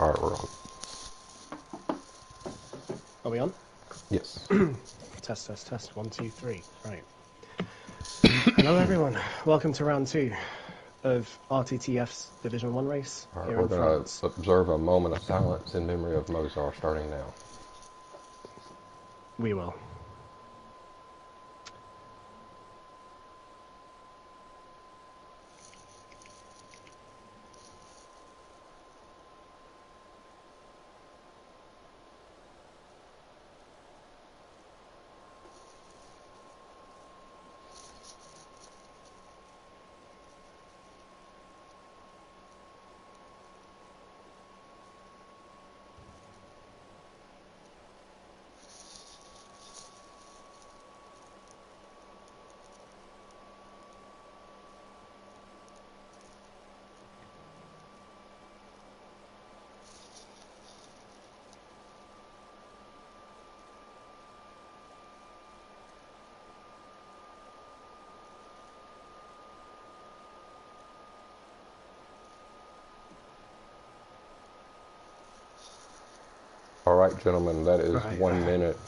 Alright, we're on. Are we on? Yes. Test, test, test. 1, 2, 3. Right. Hello, everyone. Welcome to round 2 of RTTF's Division 1 race Alright, here we're in going France. to observe a moment of silence in memory of Mozzaarr starting now. We will. Alright, gentlemen, that is Right. 1 minute.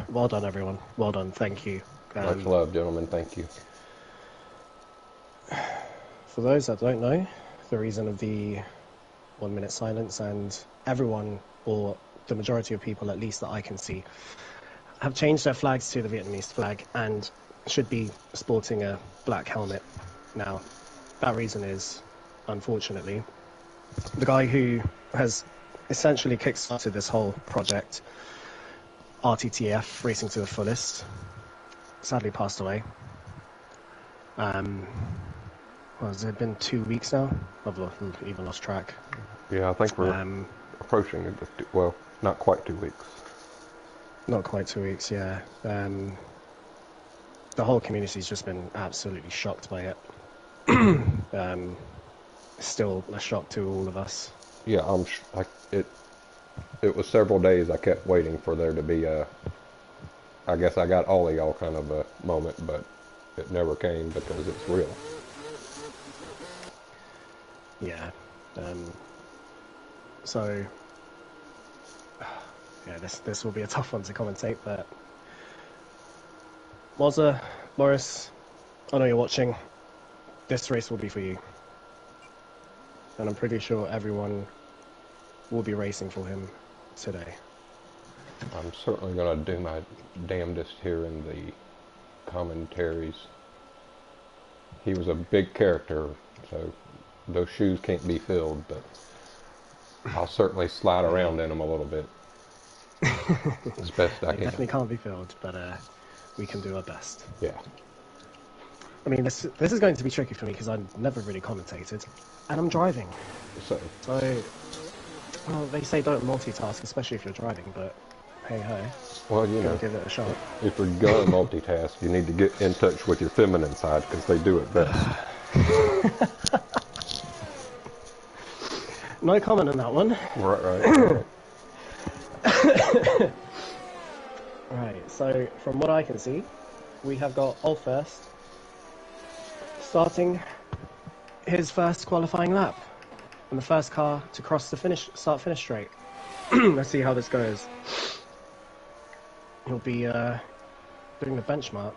Well done, everyone. Well done. Thank you. Much love, gentlemen. Thank you. For those that don't know, the reason of the 1 minute silence, and everyone, or the majority of people at least that I can see, have changed their flags to the Vietnamese flag and should be sporting a black helmet now. That reason is, unfortunately, the guy who has essentially kickstarted this whole project, RTTF, Racing to the Fullest, sadly passed away. Has it been 2 weeks now? I've even lost track. Yeah, I think we're approaching it. Well, not quite 2 weeks. Not quite 2 weeks, yeah. The whole community's just been absolutely shocked by it. Still a shock to all of us. Yeah, it was several days I kept waiting for there to be a, I guess I got all of y'all kind of a moment, but it never came because it's real. Yeah. So, yeah, this will be a tough one to commentate, but Mozzaarr, Morris, I know you're watching. This race will be for you. And I'm pretty sure everyone will be racing for him today. I'm certainly going to do my damnedest here in the commentaries. He was a big character, so those shoes can't be filled, but I'll certainly slide around in them a little bit. As best I can. Definitely can't be filled, but we can do our best. Yeah. I mean, this is going to be tricky for me because I've never really commentated, and I'm driving. So, well, they say don't multitask, especially if you're driving, but hey ho. well, you know, give it a shot. if you're going to multitask, you need to get in touch with your feminine side because they do it best. No comment on that one. Right. Right, so from what I can see, we have got First starting his first qualifying lap, and the first car to cross the start-finish straight. Let's see how this goes. He'll be doing the benchmark.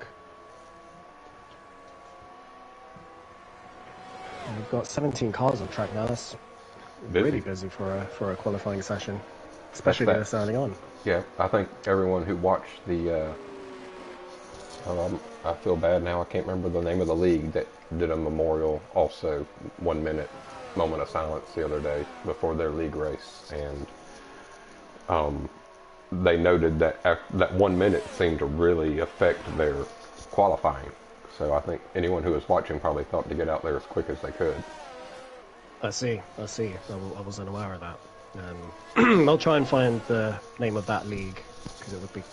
And we've got 17 cars on track now. That's really busy for a qualifying session, especially this early on. Yeah, I think everyone who watched the I feel bad now, I can't remember the name of the league that did a memorial, also 1 minute moment of silence the other day before their league race, and they noted that that 1 minute seemed to really affect their qualifying. So I think anyone who was watching probably thought to get out there as quick as they could. I see. I wasn't aware of that. I'll try and find the name of that league, because it would be,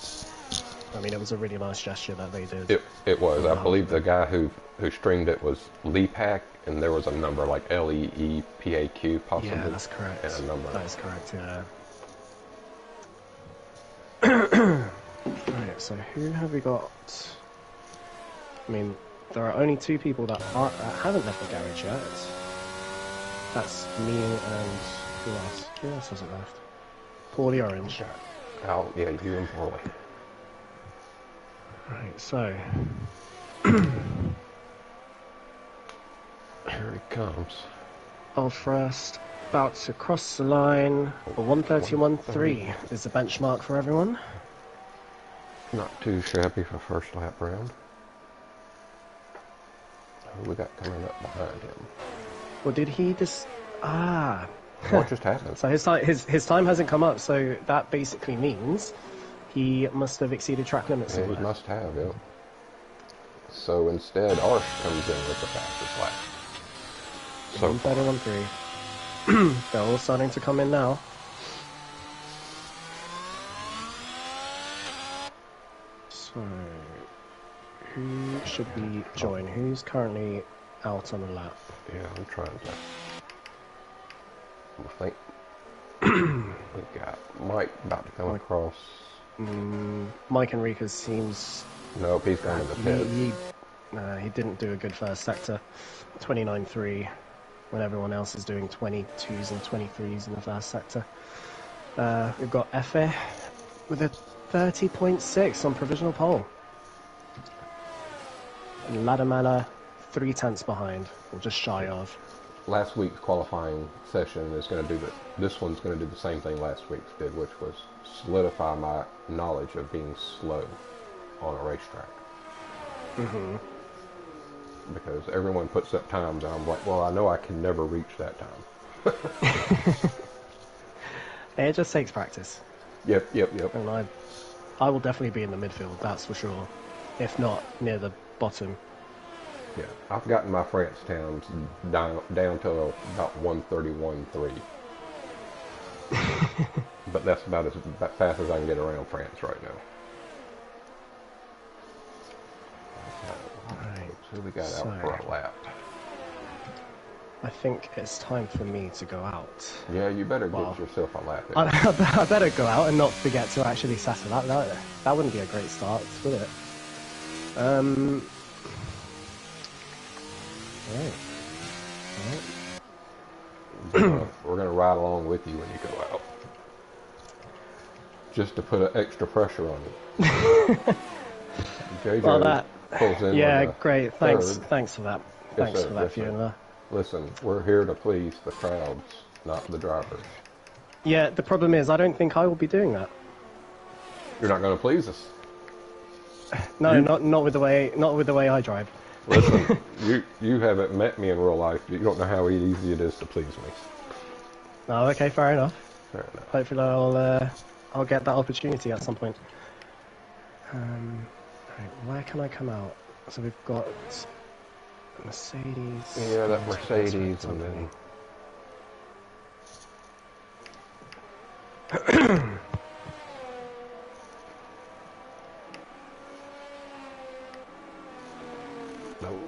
I mean, it was a really nice gesture that they did. It was. I believe the guy who streamed it was Leapaq, and there was a number like LEEPAQ possibly. Yeah, that's correct. And a number. That is correct, yeah. Right, so who have we got? I mean, there are only 2 people that haven't left the garage yet. That's me and Who else has it left? Paulie Orange. Oh, yeah, you and Paulie. Right, so... Here he comes. Old First, about to cross the line. 1:31.3 is the benchmark for everyone. Not too shabby for first lap round. Who we got coming up behind him? Well, did he just... Ah. What just happened? So his time hasn't come up, so that basically means he must have exceeded track limits. Yeah, he must have, yeah. So instead, Arsh comes in with the fastest lap. So 1:31.3. They're all starting to come in now. So, who should we join? Who's currently out on the lap? Yeah, I'm trying to... I think we got Mike about to come across. Mike Enriquez seems... Nope, he's going to the pit. He didn't do a good first sector. 29.3 when everyone else is doing 22s and 23s in the first sector. We've got Efe with a 30.6 on provisional pole. And Ladamela 3/10 behind, or just shy of. Last week's qualifying session is going to do this one's going to do the same thing last week's did, which was solidify my knowledge of being slow on a racetrack. Mm-hmm. Because everyone puts up times, and I'm like, well, I know I can never reach that time. It just takes practice. Yep. And I will definitely be in the midfield, that's for sure. If not, near the bottom. Yeah, I've gotten my France towns down to about 1:31.3. But that's about as fast as I can get around France right now. Right. So we got out for a lap. I think it's time for me to go out. Yeah, you better get yourself a lap in. I better go out and not forget to actually settle that. That wouldn't be a great start, would it? Right. We're gonna ride along with you when you go out, just to put extra pressure on you. JJ pulls in. Yeah, great. Thanks for that. Yes, Thanks for that, Fiona. Listen, we're here to please the crowds, not the drivers. Yeah, the problem is I don't think I will be doing that. You're not going to please us. No, not with the way I drive. Listen, you haven't met me in real life. You don't know how easy it is to please me. Oh, okay, fair enough. Fair enough. Hopefully I'll get that opportunity at some point. Right, where can I come out? So we've got Mercedes. Yeah, that Mercedes, and then. No.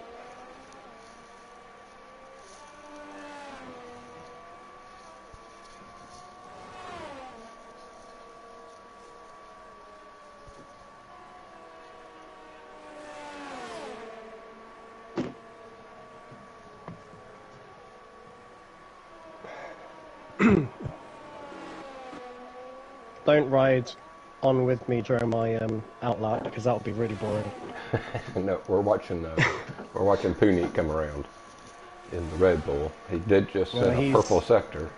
Don't ride on with me during my outlap because that would be really boring. No, we're watching Puneet come around in the Red Bull. He did just set a purple sector.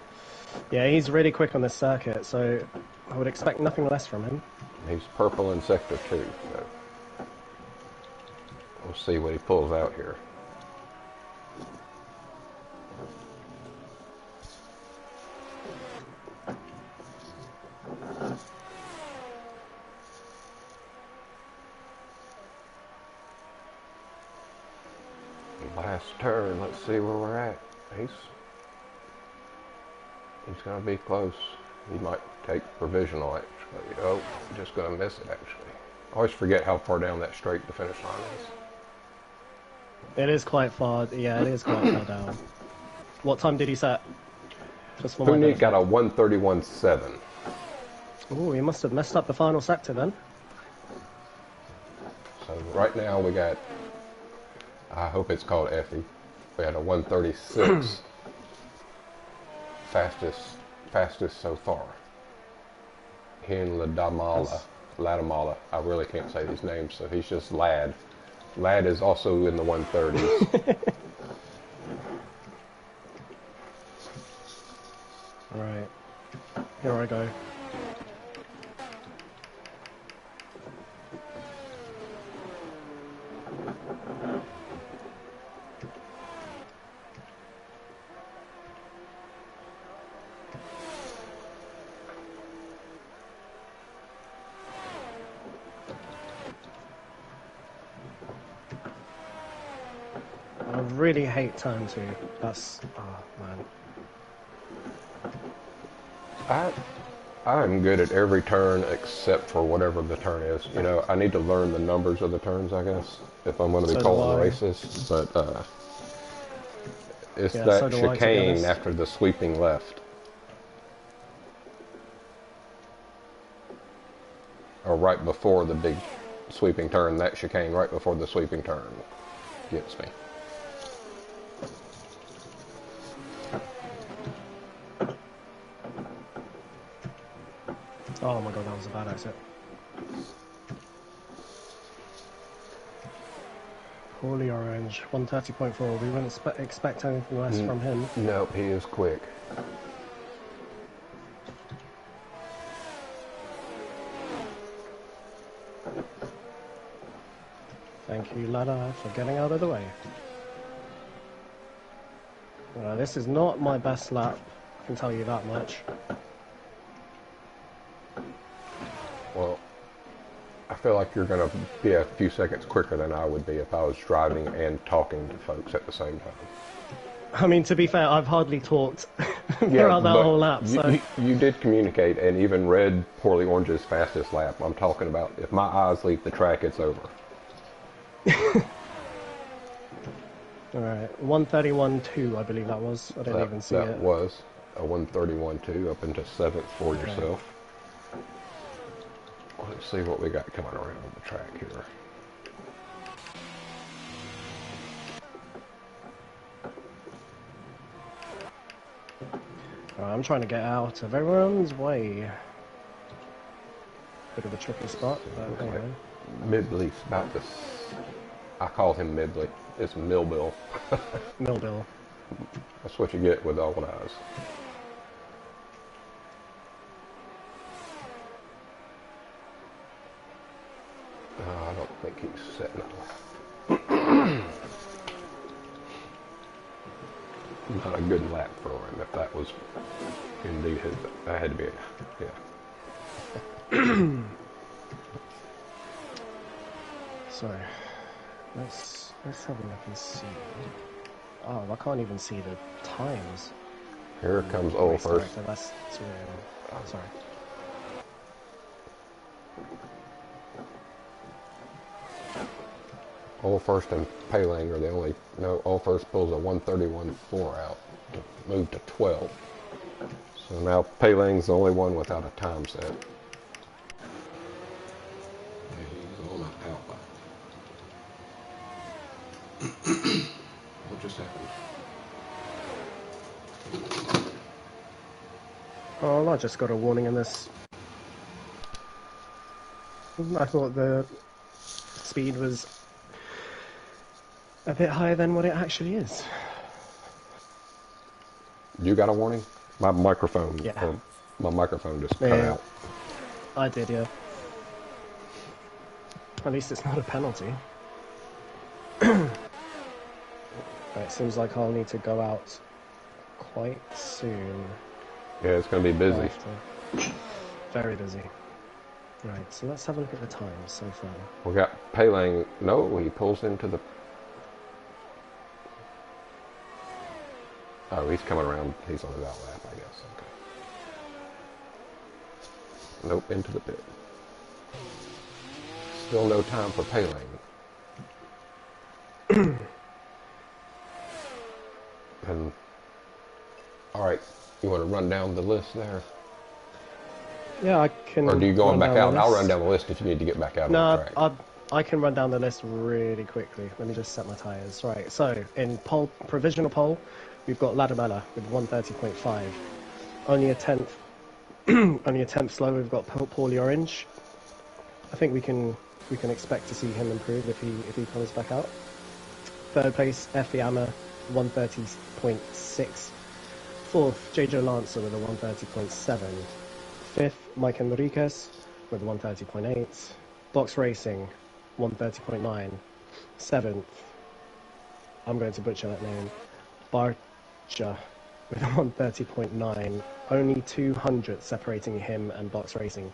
Yeah, he's really quick on this circuit, so I would expect nothing less from him. He's purple in sector 2, so we'll see what he pulls out here. Last turn, let's see where we're at. He's going to be close. He might take provisional, actually. Oh, just going to miss it, actually. I always forget how far down that straight the finish line is. It is quite far. Yeah, it is quite far down. What time did he set? Puneet got a 1:31.7. Oh, he must have messed up the final sector then. So right now we got, I hope it's called Effie. We had a 1:36 fastest fastest so far. He and Ladamala. I really can't say these names, so he's just Lad. Lad is also in the 130s. Right. Here I go. I really hate turn 2. That's... oh, man. I'm good at every turn except for whatever the turn is. You know, I need to learn the numbers of the turns, I guess, if I'm going to be calling races. But it's that chicane after the sweeping left. Or right before the big sweeping turn. That chicane right before the sweeping turn gets me. Oh my god, that was a bad exit. Poorly orange, 130.4. We wouldn't expect anything less from him. Nope, he is quick. Thank you, Ladder, for getting out of the way. This is not my best lap, I can tell you that much. Well, I feel like you're going to be a few seconds quicker than I would be if I was driving and talking to folks at the same time. I mean, to be fair, I've hardly talked throughout that whole lap. So you did communicate and even read Poorly Orange's fastest lap. I'm talking about if my eyes leave the track, it's over. Alright, 131.2 I believe that was. I didn't even see it. That was a 131.2 up into 7th for yourself. Let's see what we got coming around the track here. I'm trying to get out of everyone's way. Bit of a tricky spot, but anyway. Midley's about this. I call him Midley. It's Millbill. Millbill. That's what you get with old eyes. I don't think he's setting up. Not a good lap for him if that was indeed his. That had to be, yeah. So, let's have a look and see. Oh, I can't even see the times. Here comes Old first. Sorry. Old First and Paling are the only. No, Old First pulls a 131.4 out to move to 12. So now Paling's the only one without a time set. He's on an outline. What just happened? Oh, I just got a warning in this. I thought the speed was a bit higher than what it actually is. You got a warning? My microphone. Yeah. My microphone just cut out. I did, yeah. At least it's not a penalty. It seems like I'll need to go out quite soon. Yeah, it's going to be busy. Very busy. Right, so let's have a look at the times so far. We got Paling. No, he pulls into the. Oh, he's coming around. He's on his out lap, I guess. Okay. Nope, into the pit. Still no time for Paling. And all right, you want to run down the list there? Yeah, I can. Or do you going back out? I'll run down the list if you need to get back out on the track. No, I can run down the list really quickly. Let me just set my tyres. Right, so in provisional pole, we've got Ladamella with 130.5. only a tenth, only a tenth slow. We've got Paulie Orange. I think we can expect to see him improve if he comes back out. Third place, Effie Amma, 130.6. Fourth, JJ Lancer with a 130.7. Fifth, Mike Enriquez with 130.8. Box Racing, 130.9. Seventh, I'm going to butcher that name, Barcha with a 130.9. Only 200 separating him and Box Racing.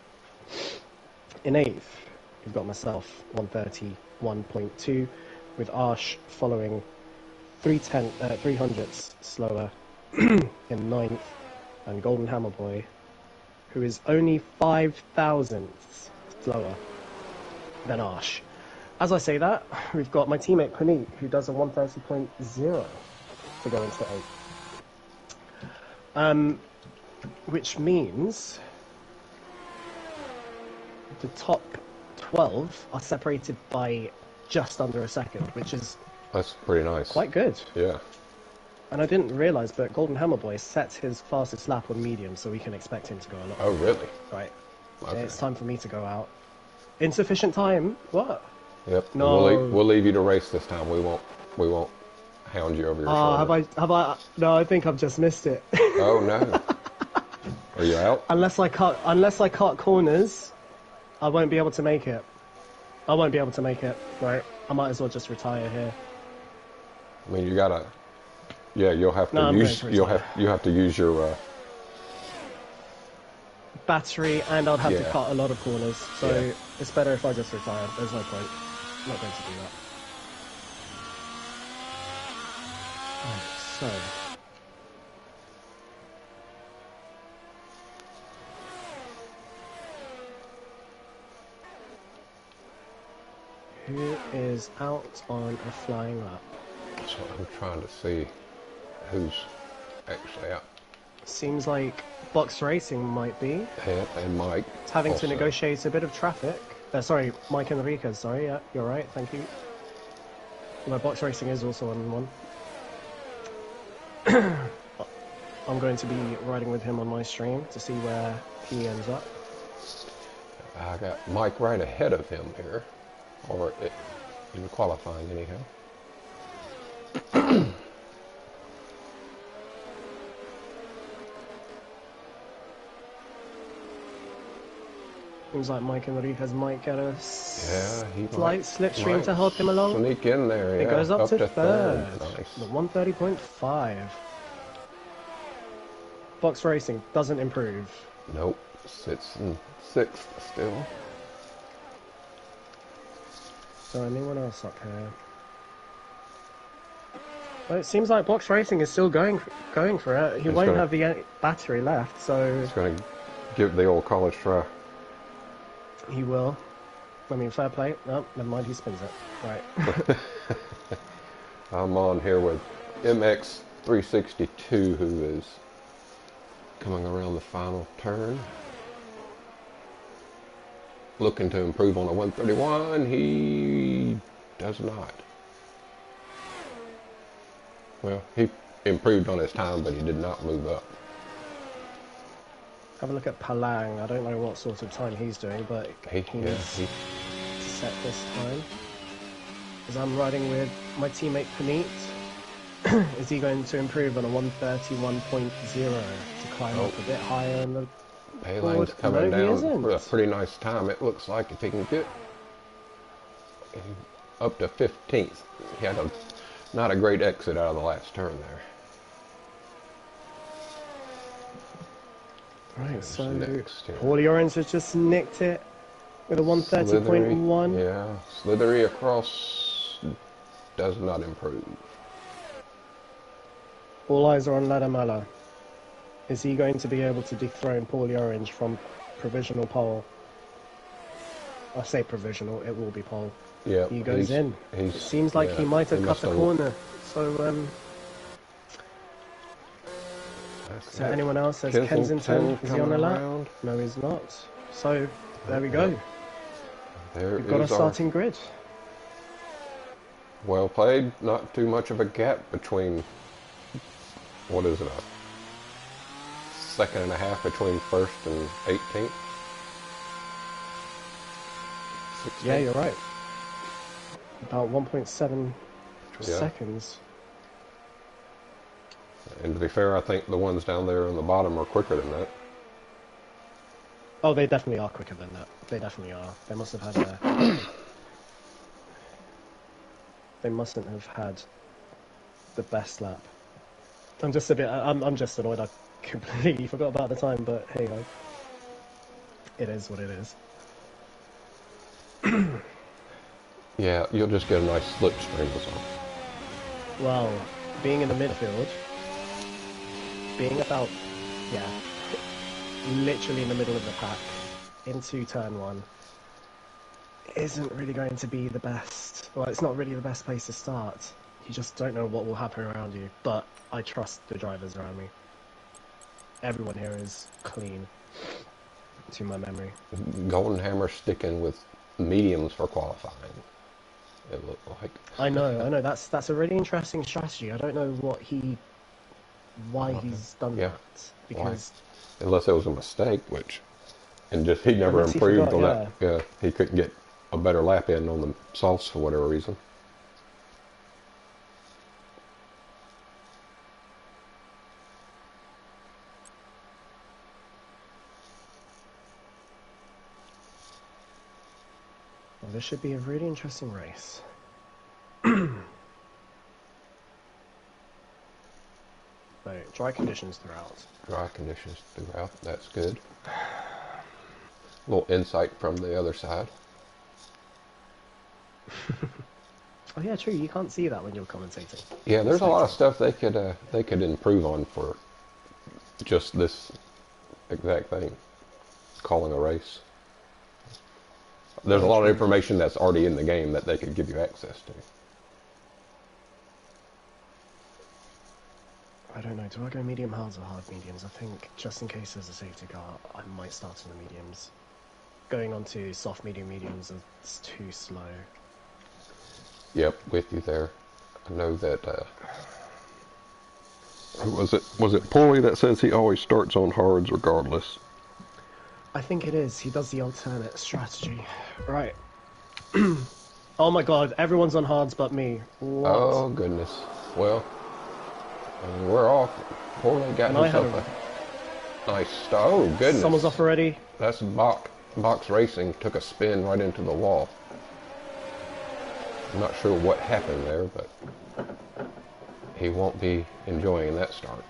In eighth, we've got myself, 131.2, with Arsh following 300ths slower in ninth, and Golden Hammer Boy, who is only 5 thousandths slower than Arsh. As I say that, we've got my teammate Puneet, who does a 130.0 to go into eighth. Which means the top 12 are separated by just under a second, which is That's pretty nice. quite good. Yeah. And I didn't realise, but Golden Hammer Boy sets his fastest lap on medium, so we can expect him to go a lot. Oh, really? Right. Okay. It's time for me to go out. Insufficient time? What? Yep. No. We'll leave you to race this time. We won't hound you over your shoulder. Have I? No, I think I've just missed it. Oh no. Are you out? Unless I cut corners, I won't be able to make it. Right. I might as well just retire here. I mean, you gotta. Yeah, you'll have to No, use. You have to use your. Battery, and I'd have to Yeah. cut a lot of corners. So Yeah. it's better if I just retire. There's no point. I'm not going to do that. Right, so. Who is out on a flying lap? So I'm trying to see who's actually out. Seems like Box Racing might be. Yeah, and Mike. It's having also. to negotiate a bit of traffic. Sorry, Mike Enriquez, sorry, yeah, you're right, thank you. My Box Racing is also on one. I'm going to be riding with him on my stream to see where he ends up. I got Mike right ahead of him here, or in qualifying anyhow. Seems like Mike Enriquez might get a Yeah, he slight slipstream might to help him along. Sneak in there, yeah. It goes up to third. Nice. The 130.5. Box Racing doesn't improve. Nope, sits in sixth still. So anyone else up here? Well, it seems like Box Racing is still going for it. He won't have the battery left, so He's going to give the old college try. he will. I mean, fair play. No, never mind. He spins it. Right. I'm on here with MX362, who is coming around the final turn. Looking to improve on a 131. He does not. Well, he improved on his time, but he did not move up. Have a look at Palang. I don't know what sort of time he's doing, but he's set this time. As I'm riding with my teammate Puneet. Is he going to improve on a 131.0 to climb up a bit higher in the Palang's coming down with a pretty nice time. It looks like if he can get up to 15th. He had not a great exit out of the last turn there. Right, so next, yeah. Paulie Orange has just nicked it with a 130.1. Yeah, slithery across does not improve. All eyes are on Ladamala. Is he going to be able to dethrone Paulie Orange from provisional pole? I say provisional, it will be pole. Yeah, He goes in. It seems like he might have cut the corner. So, is there anyone else? There's Kensington. Is he on the lap? No, he's not. So, there we go. We've got a starting grid. Well played. Not too much of a gap between, what is it, a second and a half between first and 18th. 16th. Yeah, you're right. About 1.7 Yeah. seconds. And to be fair, I think the ones down there on the bottom are quicker than that. Oh, they definitely are quicker than that. They definitely are. They must have had a... They mustn't have had the best lap. I'm just a bit... I'm just annoyed. I completely forgot about the time, but hey, ho. It is what it is. Yeah, you'll just get a nice slipstream or something. Well, being in the midfield, being about, yeah, literally in the middle of the pack, into turn one, isn't really going to be the best. Well, it's not really the best place to start. You just don't know what will happen around you, but I trust the drivers around me. Everyone here is clean, to my memory. Golden Hammer sticking with mediums for qualifying. It looked like. I know. That's a really interesting strategy. I don't know why he's done Yeah. that, because Unless it was a mistake, and just he never Unless he improved forgot, on that. Yeah, he couldn't get a better lap in on the softs for whatever reason. well, this should be a really interesting race. So, dry conditions throughout. Dry conditions throughout. That's good. A little insight from the other side. Oh yeah, true. You can't see that when you're commentating. Yeah, there's a lot of stuff they could improve on for just this exact thing. Calling a race. There's a lot of information that's already in the game that they could give you access to. I don't know. Do I go medium hards or hard mediums? I think just in case there's a safety car, I might start in the mediums. Going on to soft mediums is too slow. Yep, with you there. I know that. Who was it? Was it Paulie that says he always starts on hards regardless? I think it is. He does the alternate strategy. Right. Oh my god, everyone's on hards but me. What? Oh goodness. Well, we're off. Paulie got And I had himself a nice start. Oh goodness. Someone's off already. That's Box Racing took a spin right into the wall. I'm not sure what happened there, but he won't be enjoying that start.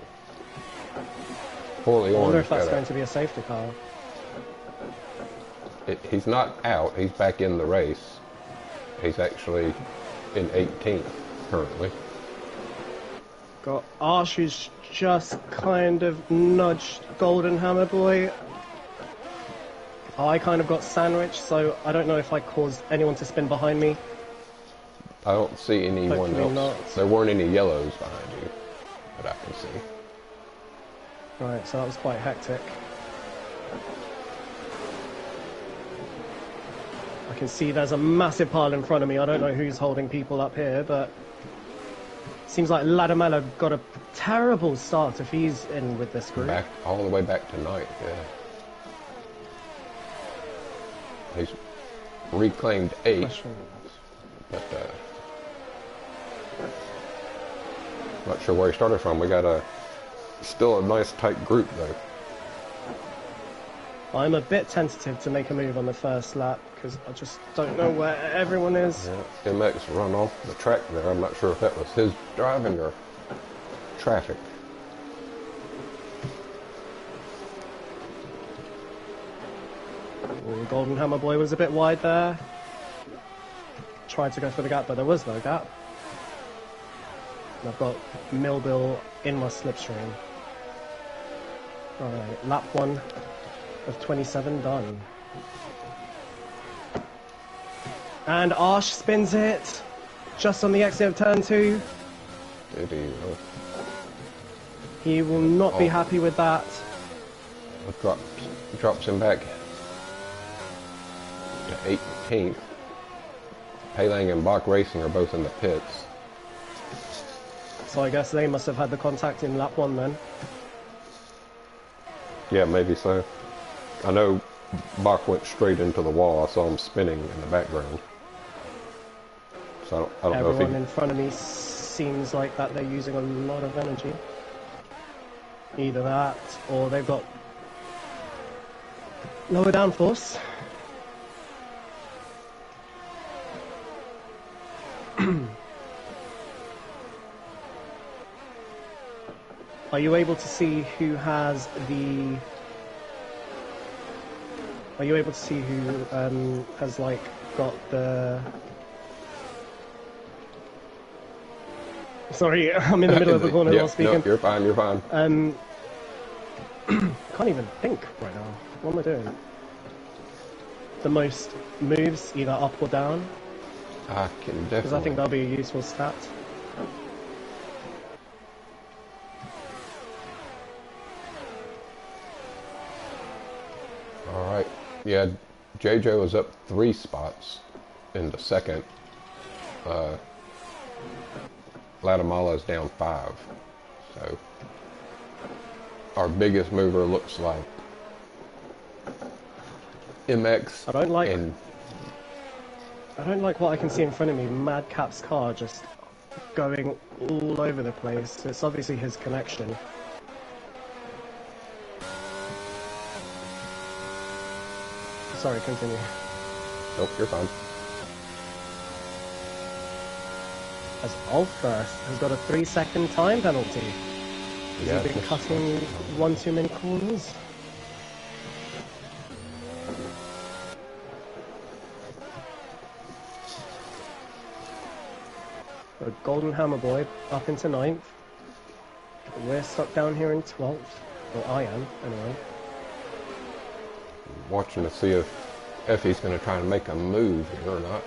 Poorly I wonder Orange if that's got going to be a safety car. He's not out. He's back in the race. He's actually in 18th currently. Got Arsh, who's just kind of nudged Golden Hammer Boy. I kind of got sandwiched, so I don't know if I caused anyone to spin behind me. I don't see anyone Hopefully else. not. There weren't any yellows behind you that I can see. Right, so that was quite hectic. I can see there's a massive pile in front of me. I don't know who's holding people up here, but seems like Ladamella got a terrible start if he's in with this group. Back all the way back to ninth, yeah. He's reclaimed 8th, but not sure where he started from. We got still a nice tight group though. I'm a bit tentative to make a move on the first lap because I just don't know where everyone is. Yeah, MX run off the track there. I'm not sure if that was his driving or traffic. Ooh, Golden Hammer Boy was a bit wide there. Tried to go for the gap, but there was no gap. And I've got Millbill in my slipstream. Alright, lap 1 of 27 done. And Arsh spins it just on the exit of turn 2. Did he really? He will not be happy with that. Drops him back to 18th. Peilang and Bach Racing are both in the pits. So I guess they must have had the contact in lap 1 then. Yeah, maybe so. I know Bach went straight into the wall. I saw him spinning in the background. So I don't know if Everyone he... in front of me seems like that they're using a lot of energy. Either that, or they've got lower downforce. Are you able to see who has the... Are you able to see who has, like, got the... Sorry, I'm in the middle of the corner while speaking. No, you're fine, you're fine. Can't even think right now. What am I doing? The most moves, either up or down, I can definitely... because I think that'll be a useful stat. Alright. Yeah, JJ was up 3 spots in the second. Latamala's down 5. So our biggest mover looks like MX. I don't like what I can see in front of me. Madcap's car just going all over the place. It's obviously his connection. Sorry, continue. Nope, you're fine. As Alfirst has got a 3-second time penalty. Has he been cutting one too many corners? A Golden Hammer Boy up into 9th. We're stuck down here in 12th. Well, I am, anyway. Watching to see if Effie's going to try and make a move here or not.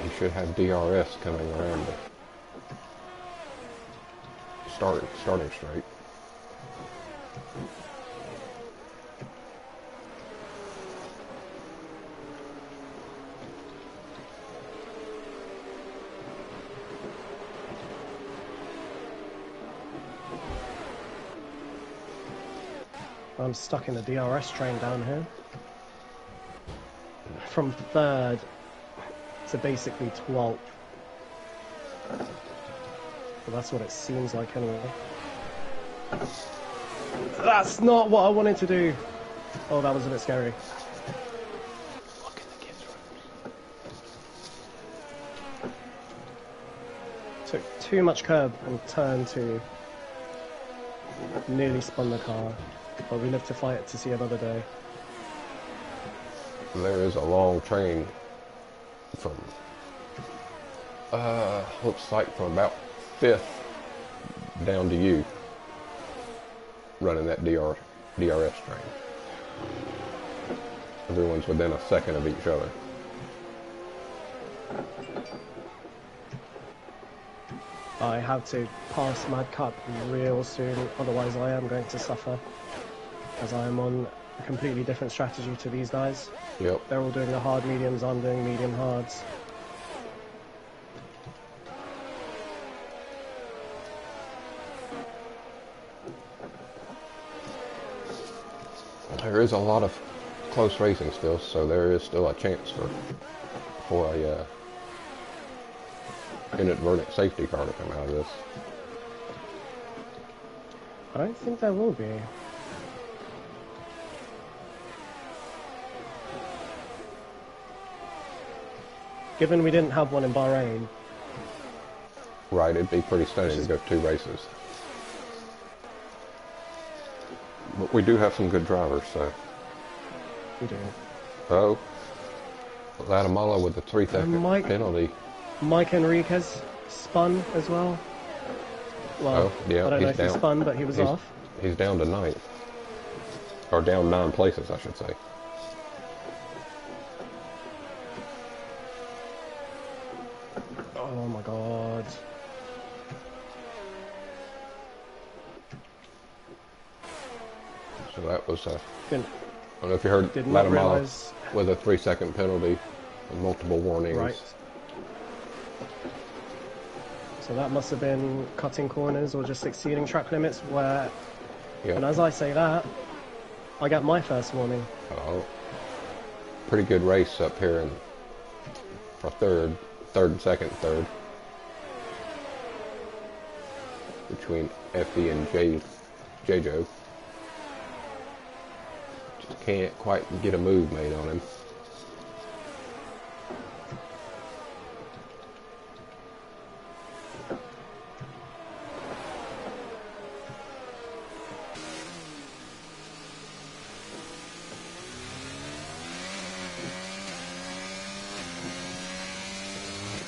He should have DRS coming around the starting straight. I'm stuck in the DRS train down here. From 3rd to basically 12th. But that's what it seems like anyway. That's not what I wanted to do. Oh, that was a bit scary. Look at the kids' rooms. Took too much curb and turn to nearly spun the car. But we live to fight it to see another day. There is a long train from, looks like from about 5th down to you, running that DRS train. Everyone's within a second of each other. I have to pass Madcap real soon, otherwise I am going to suffer, as I am on a completely different strategy to these guys. Yep. They're all doing the hard mediums, I'm doing medium hards. There is a lot of close racing still, so there is still a chance for a inadvertent safety car to come out of this. I don't think there will be. Given we didn't have one in Bahrain. Right, it'd be pretty stunning to go 2 races. But we do have some good drivers, so. We do. Oh, Latamala with the 3-second penalty. Mike Enriquez spun as well. Well, yeah, I don't know if down. he spun, but he was off. He's down to 9th. Or down 9 places, I should say. Oh my god. So that was I Didn't, don't know if you heard did not Latamala realize. with a 3-second penalty and multiple warnings. Right. So that must have been cutting corners or just exceeding track limits where, Yep. and as I say that, I get my first warning. Oh, pretty good race up here for third and second, third. Between Effie and J-Joe. Just can't quite get a move made on him.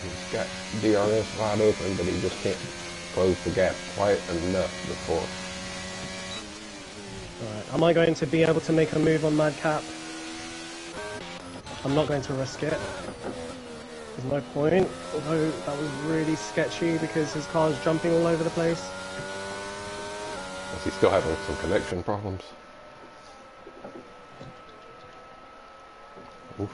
He's got DRS wide open, but he just can't close the gap quite enough before. Alright, am I going to be able to make a move on Madcap? I'm not going to risk it. There's no point, although that was really sketchy because his car's jumping all over the place. Is he still having some connection problems? Oof.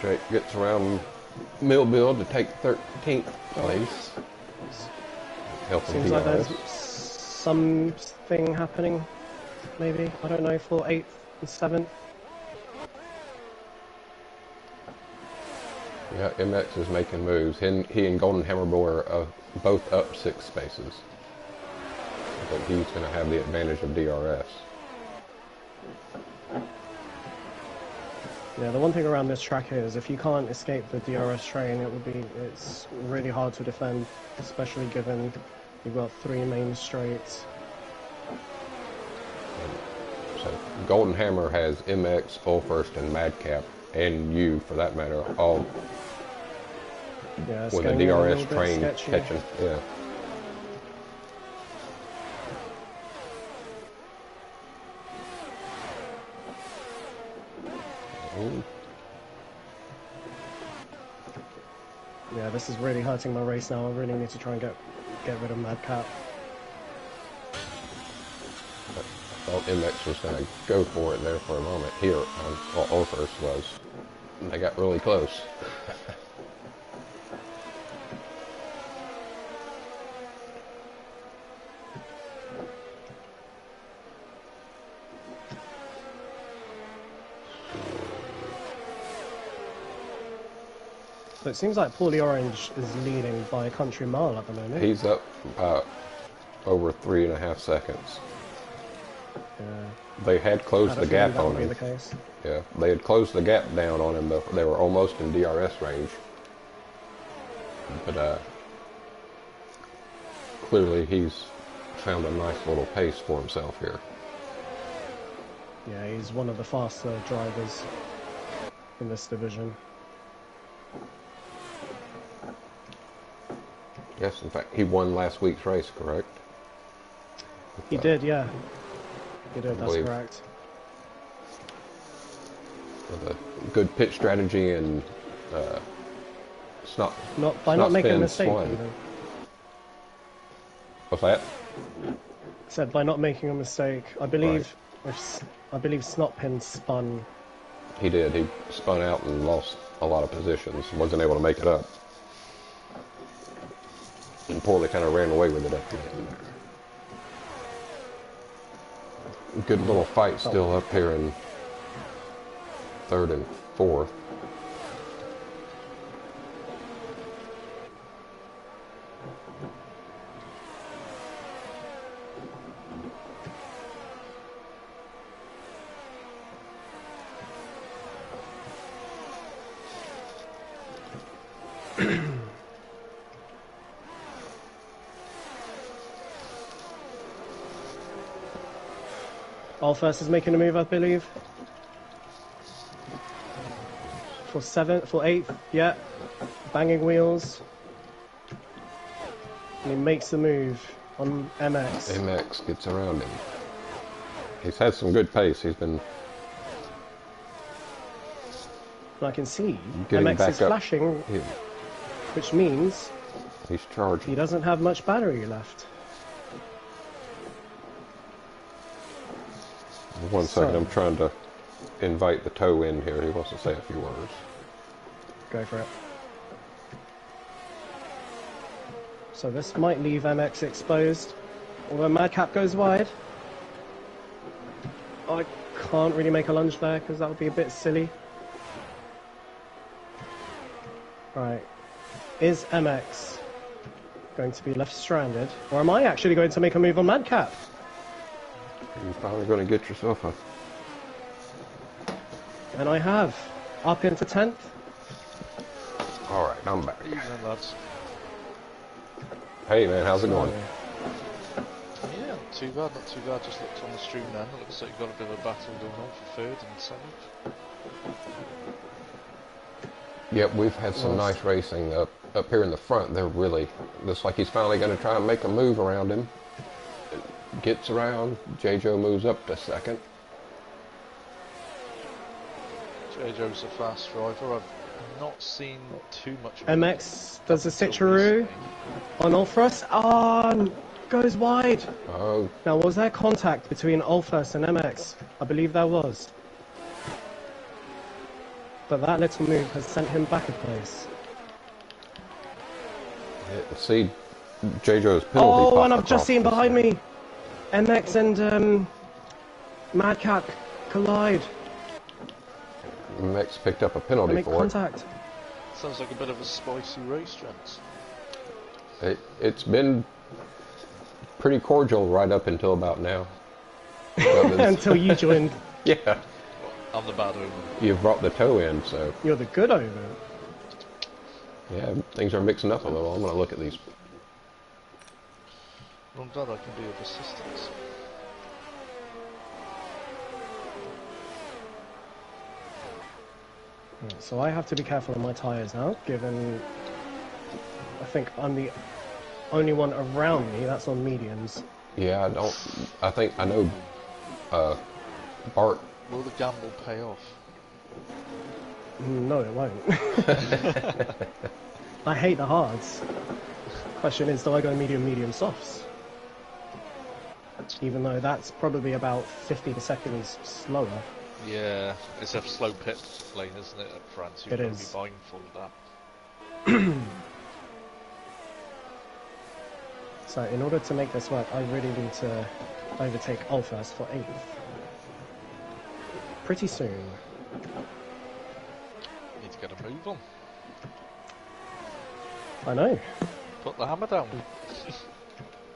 Drake gets around Millville to take 13th place. Helping Seems like there's DRS. something happening, maybe, I don't know, for 8th and 7th. Yeah, MX is making moves. He and Golden Hammerboy are both up 6 spaces. I think he's going to have the advantage of DRS. Yeah, the one thing around this track is if you can't escape the DRS train, it's really hard to defend, especially given you've got 3 main straights. So Golden Hammer has MX, Ulfirst, and Madcap, and you, for that matter, all Yeah, it's with a getting a DRS little bit train sketchy. catching. Yeah. Ooh. Yeah, this is really hurting my race now. I really need to try and get rid of Madcap. I thought MX was going to go for it there for a moment. Here, well, Ulfirst was. And they got really close. So it seems like Paulie Orange is leading by a country mile at the moment. He's up about over 3.5 seconds. Yeah. They had closed the gap on That would be him. the case. Yeah, they had closed the gap down on him, but they were almost in DRS range. But clearly he's found a nice little pace for himself here. Yeah, he's one of the faster drivers in this division. Yes, in fact, he won last week's race, correct? He did, yeah. He did, that's believe. correct. With a good pitch strategy and Not making a mistake, even. What's that? Said by not making a mistake. I believe Snotpin spun. He did. He spun out and lost a lot of positions. Wasn't able to make it up. And Portland kind of ran away with it at the end. Good little fight still up here in 3rd and 4th. Allfirst is making a move, I believe. For 8th, yeah. Banging wheels. And he makes the move on MX. MX gets around him. He's had some good pace. He's been I can see getting MX back is up. flashing, which means He's he charging. doesn't have much battery left. One second, I'm trying to invite the toe in here. He wants to say a few words. Go for it. So this might leave MX exposed. Although Madcap goes wide. I can't really make a lunge there because that would be a bit silly. Right. Is MX going to be left stranded? Or am I actually going to make a move on Madcap? You're probably going to get yourself a... And I have. Up into 10th. Alright, I'm back. Evening, lads. Hey man, how's it going? Yeah, not too bad, not too bad. Just looked on the stream then. It looks like you've got a bit of a battle going on for third and seventh. Yep, we've had some nice racing up here in the front. They're really... Looks like he's finally going to try and make a move around him. Gets around. J-Joe moves up to second. J-Joe's a fast driver. I've not seen too much of MX does a until switcheroo recently. on Ulfrus. Oh, goes wide. Oh, Now, was there contact between Ulfrus and MX? I believe there was. But that little move has sent him back a place. see J-Joe's penalty. Oh, and pop I've just across seen the behind screen. me. MX and Madcap collide. Mex picked up a They penalty make for contact. Sounds like a bit of a spicy race, gents. It's been pretty cordial right up until about now. Until you joined. Yeah, I'm the bad omen. you've brought the toe in, so You're the good omen. yeah, things are mixing up a little. I'm going to look at these. Well, I'm glad I can be of assistance. So I have to be careful on my tyres now, given I think I'm the only one around me that's on mediums. Yeah, I know Bart. Will the gamble pay off? No, it won't. I hate the hards. Question is, do I go medium softs? Even though that's probably about 15 seconds slower. Yeah, it's a slow pit lane, isn't it, at France? You've It got to is. be mindful of that. So in order to make this work, I really need to overtake Ulfers for 8th. Pretty soon. Need to get a move on. I know. Put the hammer down.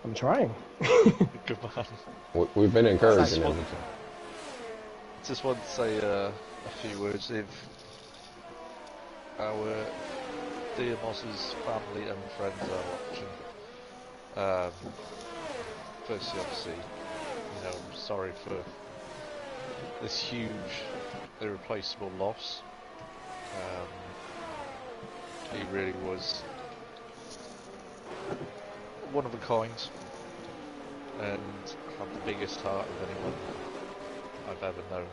I'm trying. Good man. We've been encouraging That's him. Just want to say a few words. If our dear Moss's family and friends are watching, firstly, obviously, I'm sorry for this huge, irreplaceable loss. He really was one of a kind and had the biggest heart of anyone I've ever known.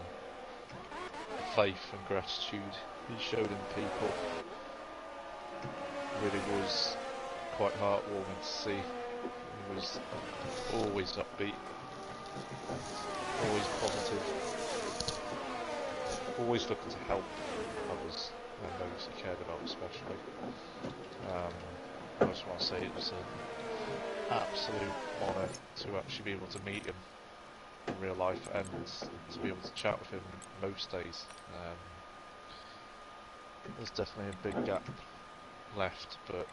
Faith and gratitude he showed in people really was quite heartwarming to see. He was always upbeat, always positive, always looking to help others and those he cared about especially. I just want to say it was an absolute honour to actually be able to meet him in real life and to be able to chat with him most days. There's definitely a big gap left, but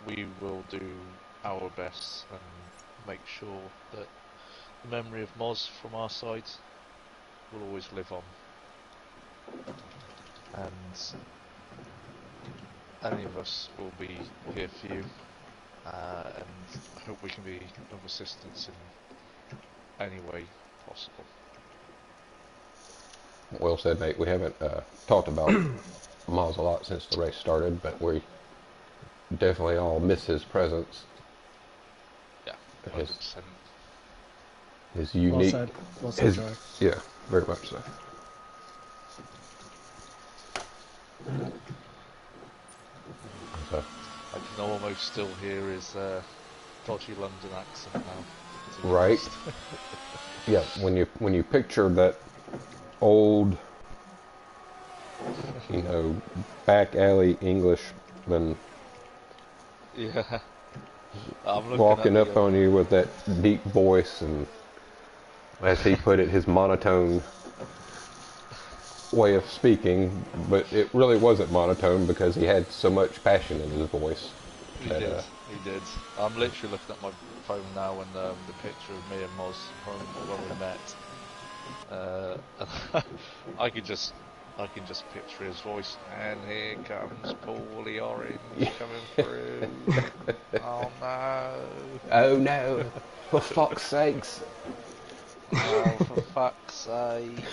we will do our best and make sure that the memory of Moz from our side will always live on. And any of us will be here for you, and I hope we can be of assistance in any way possible. Well said, mate. We haven't talked about Moz a lot since the race started, but we definitely all miss his presence. Yeah, His, 100%. His Well unique, said. Well said, Joe. yeah, very much so. So, I can almost still hear his dodgy London accent now. To be right? honest. Yeah, when you picture that old, you know, back alley Englishman Yeah. I'm looking at walking the up on you with that deep voice and, as he put it, his monotone way of speaking, but it really wasn't monotone because he had so much passion in his voice. He that, did. He did. I'm literally looking at my phone now and the picture of me and Moz from when we met. I can just picture his voice. And here comes Paulie Orange coming through. Oh no! Oh no! For fuck's sakes! Oh, for fuck's sake!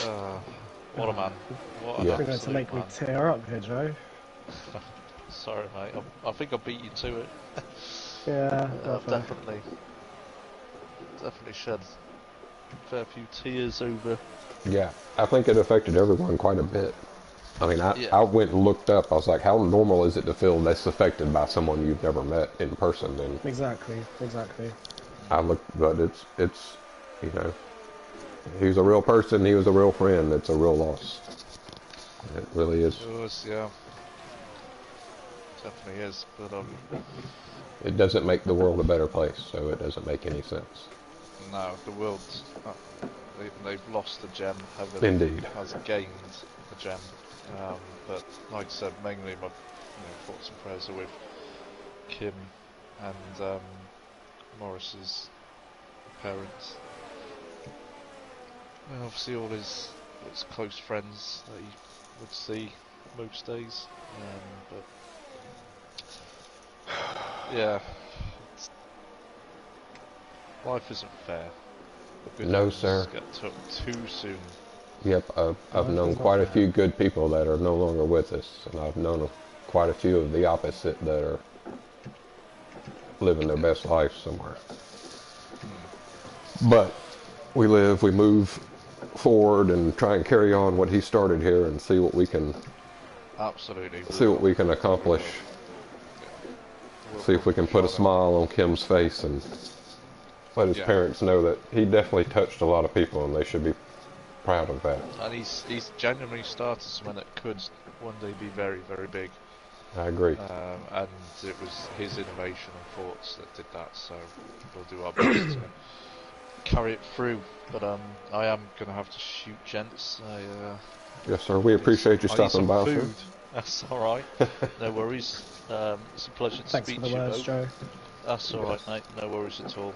Oh, what a man! What an Yeah. You're going to absolute make me man! tear up here, Joe. Sorry, mate. I think I beat you to it. Yeah, I've definitely shed a fair few tears over. Yeah, I think it affected everyone quite a bit. I mean, Yeah. I went and looked up. I was like, how normal is it to feel this affected by someone you've never met in person? And Exactly. I looked, but it's, you know, he was a real person. He was a real friend. It's a real loss. It really is. It was, yeah. Definitely is, but It doesn't make the world a better place, so it doesn't make any sense. no, the world's they've lost a gem. Heaven Indeed. has gained a gem. But like I said, mainly my thoughts and prayers are with Kim and Morris's parents. And obviously all his close friends that he would see most days. But yeah, life isn't fair. The good No, ones sir. get took too soon. Yep, I've known quite a few good people that are no longer with us, and I've known quite a few of the opposite that are living their best life somewhere. But we live, we move forward, and try and carry on what he started here, and see what we can Absolutely. accomplish. See if we can put a smile on Kim's face and let his parents know that he definitely touched a lot of people, and they should be proud of that. And he's genuinely started something that could one day be very, very big. I agree. And it was his innovation and thoughts that did that, so we'll do our best to carry it through. But I am going to have to shoot, gents. Yes, sir. We appreciate you stopping by, sir. That's alright. No worries. It's a pleasure to Thanks speak for the to you words, both. Joe. That's alright, mate. No worries at all.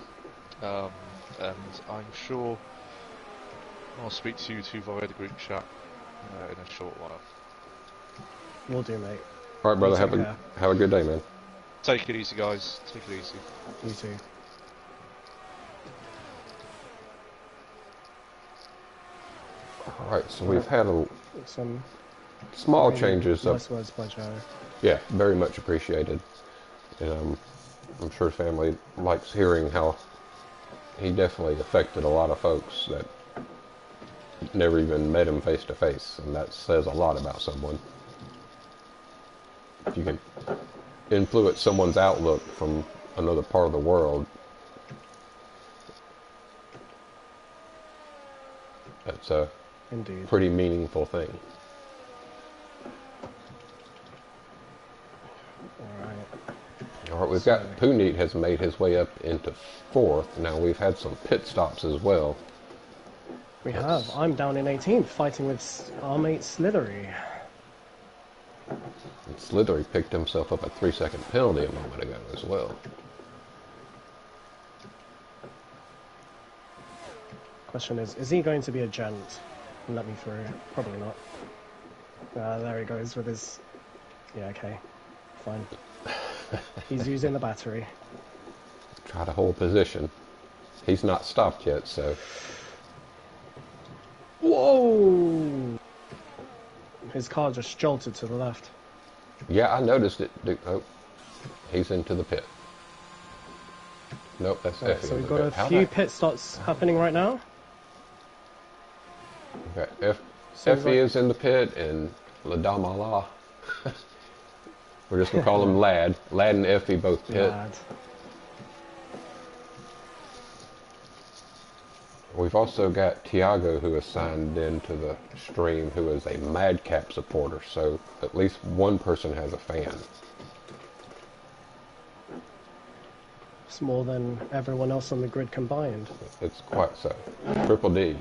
And I'm sure I'll speak to you two via the group chat in a short while. Will do, mate. All right, brother. You Have a good day, man. Take it easy, guys. Take it easy. You too. All right, so we've had some small changes. Nice words by Joe. Yeah, very much appreciated. And I'm sure family likes hearing how he definitely affected a lot of folks that never even met him face to face, and that says a lot about someone. If you can influence someone's outlook from another part of the world, that's a pretty meaningful thing. All right, we've got Puneet has made his way up into 4th. Now we've had some pit stops as well. We have. I'm down in 18th, fighting with our mate Slithery. And Slithery picked himself up a 3-second penalty a moment ago as well. Question is he going to be a gent and let me through? Probably not. There he goes with his... Yeah, okay. Fine. He's using the battery. Try to hold position. He's not stopped yet, so... Whoa! His car just jolted to the left. Yeah, I noticed it. Oh, he's into the pit. Nope, that's Right, Effie. so in we've the got pit. a How few that- pit stops happening right now. Okay, Seems Effie like- is in the pit, and La Dame Allah. We're just gonna call him Lad. Lad and Effie both pit. Lad. We've also got Tiago, who is signed into the stream, who is a Madcap supporter. So at least one person has a fan. It's more than everyone else on the grid combined. It's quite so. Triple D.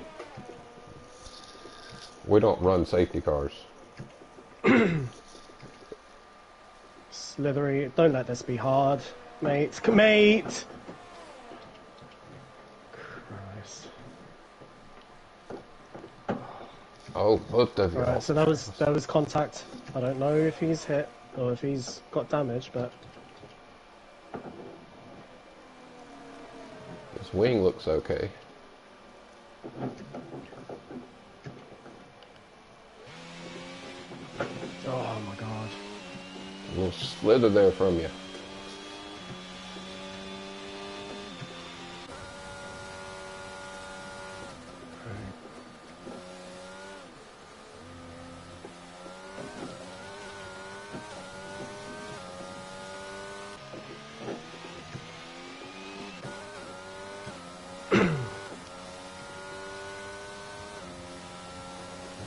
We don't run safety cars. Slithery, don't let this be hard, mate. Mate! Christ. Oh, both of you. Alright, so that was contact. I don't know if he's hit or if he's got damage, but His wing looks okay. oh my god. A little slither there from you.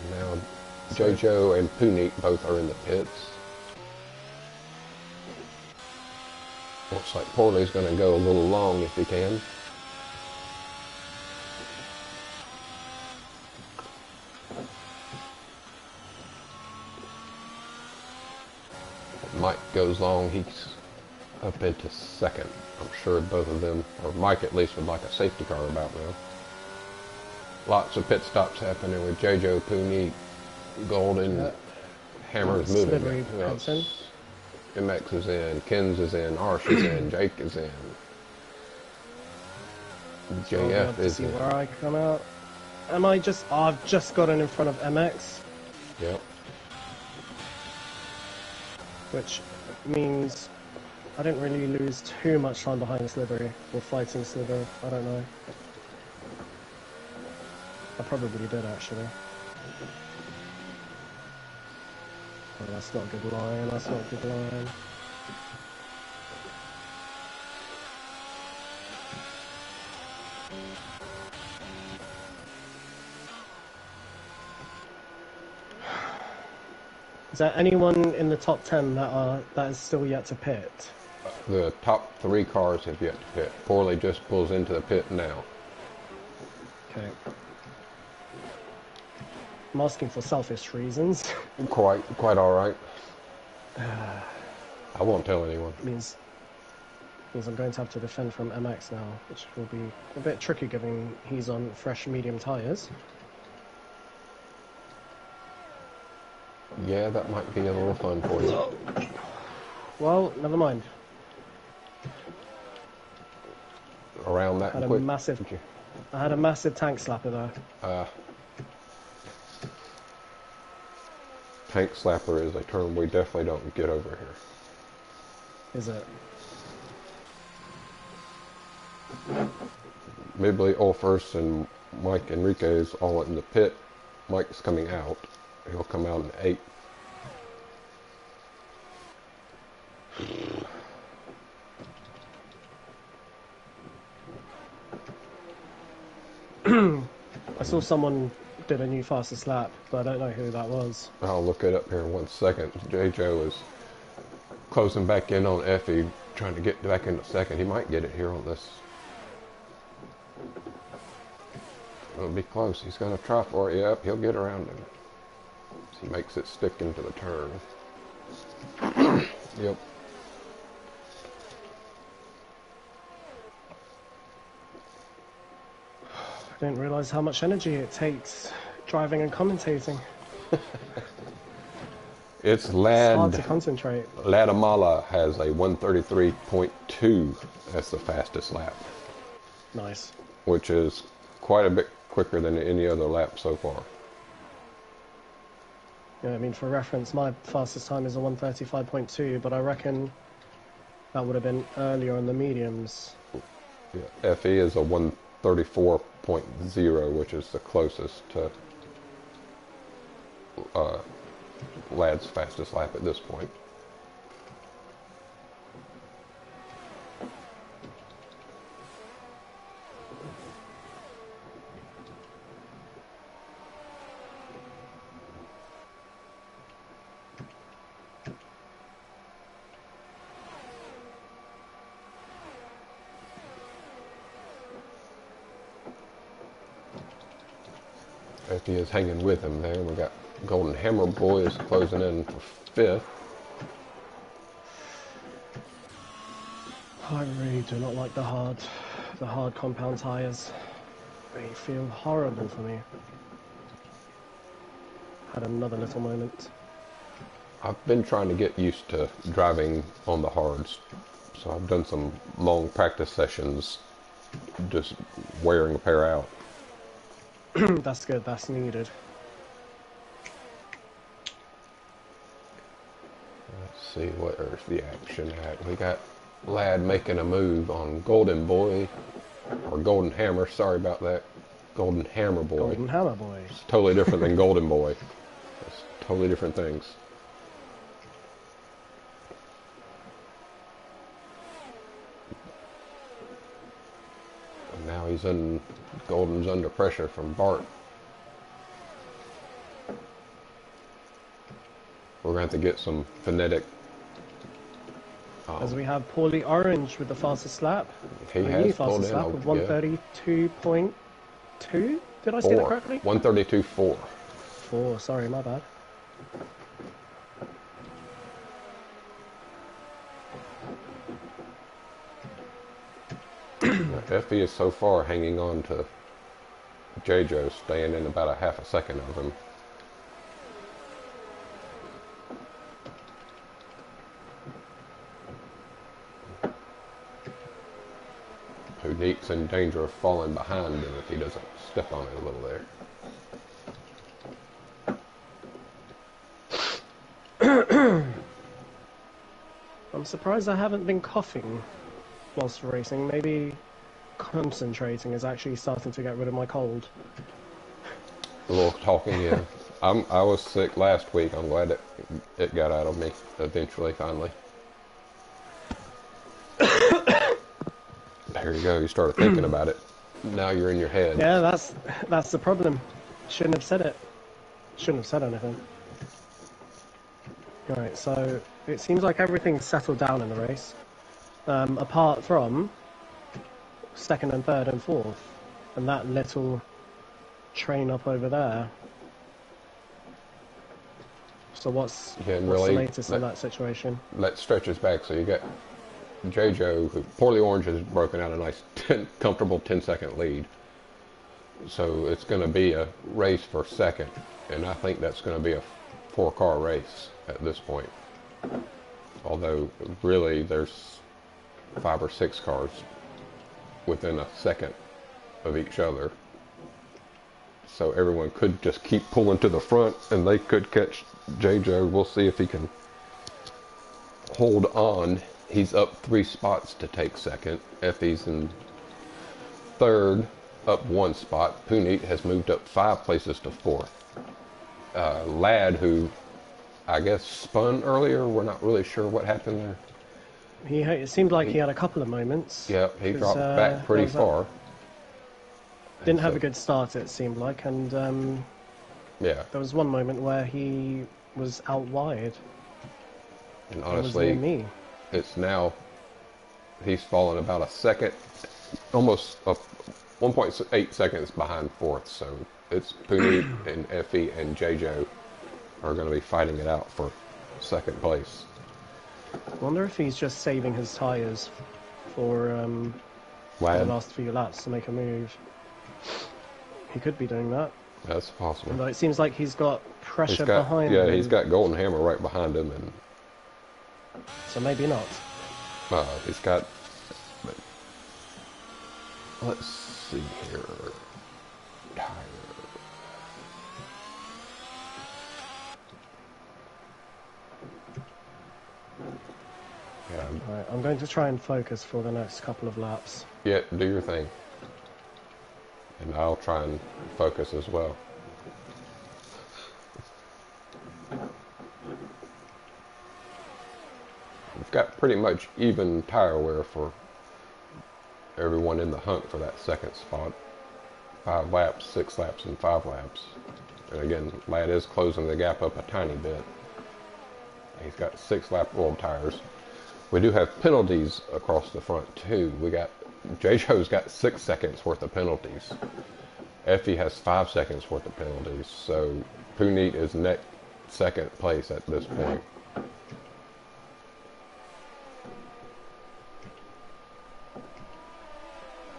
Now, Jojo and Puneet both are in the pits. Looks like Porley's going to go a little long if he can. Mike goes long, he's up into second. I'm sure both of them, or Mike at least, would like a safety car about now. Lots of pit stops happening with Jojo, Puneet, Golden, Hammer's moving. Slithery Who else? Hudson. MX is in, Ken's is in, Arsh is in, Jake is in. So I'll be able JF to is see in. where I come out. Am I just... Oh, I've just gotten in front of MX, Yep. which means I didn't really lose too much time behind Slithery, or fighting Slither, I don't know. I probably did, actually. Oh, that's not a good line, that's not a good line. Is there anyone in the top 10 that is still yet to pit? The top 3 cars have yet to pit. Porley just pulls into the pit now. Okay. I'm asking for selfish reasons. Quite all right. I won't tell anyone. means I'm going to have to defend from MX now, which will be a bit tricky given he's on fresh medium tyres. Yeah, that might be a little fun for you. Well, never mind. Around that Had a quick. massive, I had a massive tank slapper there. Tank slapper is a term we definitely don't get over here. Is it? Midley, Ulfers, and Mike Enriquez all in the pit. Mike's coming out. He'll come out in 8. I saw someone did a new fastest lap, but I don't know who that was. I'll look it up here in 1 second. J-Joe is closing back in on Effie, trying to get back into second. He might get it here on this. It'll be close. He's going to try for it. Yep, he'll get around him. He makes it stick into the turn. Yep. I didn't realise how much energy it takes driving and commentating. It's It's hard to Lad. concentrate. Ladamala has a 133.2. That's the fastest lap, Nice. which is quite a bit quicker than any other lap so far. Yeah, I mean, for reference, my fastest time is a 135.2, but I reckon that would have been earlier on the mediums. Yeah, FE is a 134.0, which is the closest to Ladd's fastest lap at this point. FE is hanging with him there. We got Golden Hammer Boys closing in for 5th. I really do not like the hard compound tyres. They feel horrible for me. Had another little moment. I've been trying to get used to driving on the hards, so I've done some long practice sessions just wearing a pair out. That's good, that's needed. Let's see, where's the action at? We got Ladd making a move on Golden Boy, or Golden Hammer, sorry about that. Golden Hammer Boy. Golden Hammer Boy. It's totally different than Golden Boy. It's totally different things. And now Golden's under pressure from Bart. We're going to have to get some phonetic. As we have Paulie Orange with the fastest lap. He has pulled fastest in lap of 132.2. Did I say that correctly? 132.4. 4, sorry, my bad. FE is so far hanging on to JJo, staying in about a half a second of him. Unique's in danger of falling behind him if he doesn't step on it a little there. I'm surprised I haven't been coughing whilst racing. Maybe concentrating is actually starting to get rid of my cold. A little talking, yeah. I was sick last week. I'm glad it got out of me eventually, finally. There you go. You started thinking about it. Now you're in your head. Yeah, that's the problem. Shouldn't have said it. Shouldn't have said anything. Right, so it seems like everything's settled down in the race, apart from 2nd and 3rd and 4th, and that little train up over there. So what's the latest in that situation? That stretches back, so you get JJo, who Paulie Orange has broken out a nice comfortable 10-second lead. So it's going to be a race for 2nd, and I think that's going to be a 4-car race at this point. Although really there's 5 or 6 cars within a second of each other. So everyone could just keep pulling to the front and they could catch JJo. We'll see if he can hold on. He's up 3 spots to take 2nd. FE's in 3rd, up 1 spot. Puneet has moved up 5 places to 4th. Ladd, who I guess spun earlier, we're not really sure what happened there. It seemed like he had a couple of moments. Yeah, he dropped back pretty far. Didn't have a good start, it seemed like, and yeah, there was one moment where he was out wide. And honestly, it's now, he's fallen about a second, almost 1.8 seconds behind 4th, so it's Puneet and Effie and JJo are going to be fighting it out for 2nd place. I wonder if he's just saving his tyres for the last few laps to make a move. He could be doing that. That's possible. But it seems like he's got pressure behind him. Yeah, he's got Golden Hammer right behind him, and so maybe not. He's got. Let's see here. Tire. Yeah, Right, I'm going to try and focus for the next couple of laps. yeah, do your thing. And I'll try and focus as well. We've got pretty much even tire wear for everyone in the hunt for that second spot. 5 laps, 6 laps, and 5 laps. And again, Ladd is closing the gap up a tiny bit. He's got 6 lap old tires. We do have penalties across the front too. J-Joe's got 6 seconds worth of penalties. Effie has 5 seconds worth of penalties. So Puneet is second place at this point.